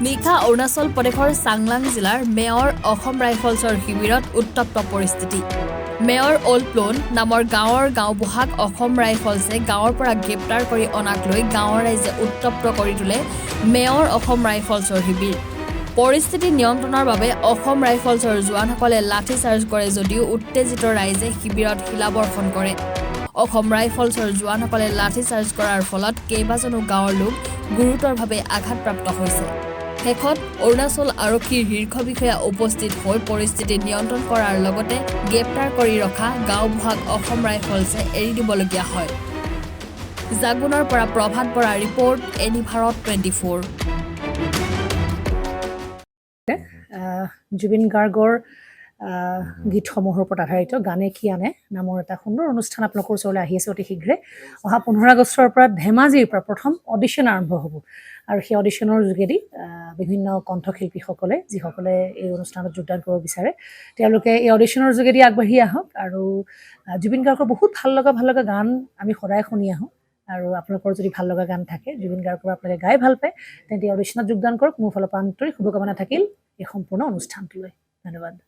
নিশা অৰুণাচল প্ৰদেশৰ চাংলাং জিলাৰ মেয়ৰ অসম ৰাইফলছৰ শিবিৰত উত্তপ্ত পৰিস্থিতি। মেয়ৰ অল্ড প্লোন নামৰ গাঁৱৰ গাঁওবুঢ়াক অসম ৰাইফলছে গাঁৱৰ পৰা গ্ৰেপ্তাৰ কৰি অনাক লৈ গাঁৱৰ ৰাইজে উত্তপ্ত কৰি তোলে মেয়ৰ অসম ৰাইফলছৰ শিবিৰ। পৰিস্থিতি নিয়ন্ত্ৰণৰ বাবে অসম ৰাইফলছৰ জোৱানসকলে লাঠি চাৰ্জ কৰে যদিও উত্তেজিত ৰাইজে শিবিৰত শিলাবৰ্ষণ কৰে। অসম ৰাইফলছৰ জোৱানসকলে লাঠি চাৰ্জ কৰাৰ ফলত কেইবাজনো গাঁৱৰ লোক গুৰুতৰভাৱে আঘাতপ্ৰাপ্ত হৈছে। শেষত অৰুণাচল আৰক্ষীৰ শীৰ্ষ বিষয়া উপস্থিত হৈ পৰিস্থিতি নিয়ন্ত্ৰণ কৰাৰ লগতে গ্ৰেপ্তাৰ কৰি ৰখা গাঁওবুঢ়াক অসম ৰাইফলছে এৰি দিবলগীয়া হয়। জাগুনৰ পৰা প্ৰভাত বৰা ৰিপৰ্ট, এনি ভাৰত 24। জুবিন গাৰ্গৰ গীতসমূহৰ ওপৰত আধাৰিত গানে কি আনে নামৰ এটা সুন্দৰ অনুষ্ঠান আপোনালোকৰ ওচৰলৈ আহি আছে অতি শীঘ্ৰে। অহা 15 আগষ্টৰ পৰা ধেমাজিৰ পৰা প্ৰথম অডিশ্যন আৰম্ভ হ'ব আৰু সেই অডিশ্যনৰ যোগেদি বিভিন্ন কণ্ঠশিল্পীসকলে যিসকলে এই অনুষ্ঠানত যোগদান কৰিব বিচাৰে তেওঁলোকে এই অডিশ্যনৰ যোগেদি আগবাঢ়ি আহক আৰু জুবিন গাৰ্গৰ বহুত ভাল লগা গান আমি সদায় শুনি আহোঁ আৰু আপোনালোকৰ যদি ভাল লগা গান থাকে জুবিন গাৰ্গৰ আপোনালোকে গাই ভাল পায় তেন্তে অডিশ্যনত যোগদান কৰক। মোৰ ফালৰ পৰা আন্তৰিক শুভকামনা থাকিল এই সম্পূৰ্ণ অনুষ্ঠানটোলৈ। ধন্যবাদ।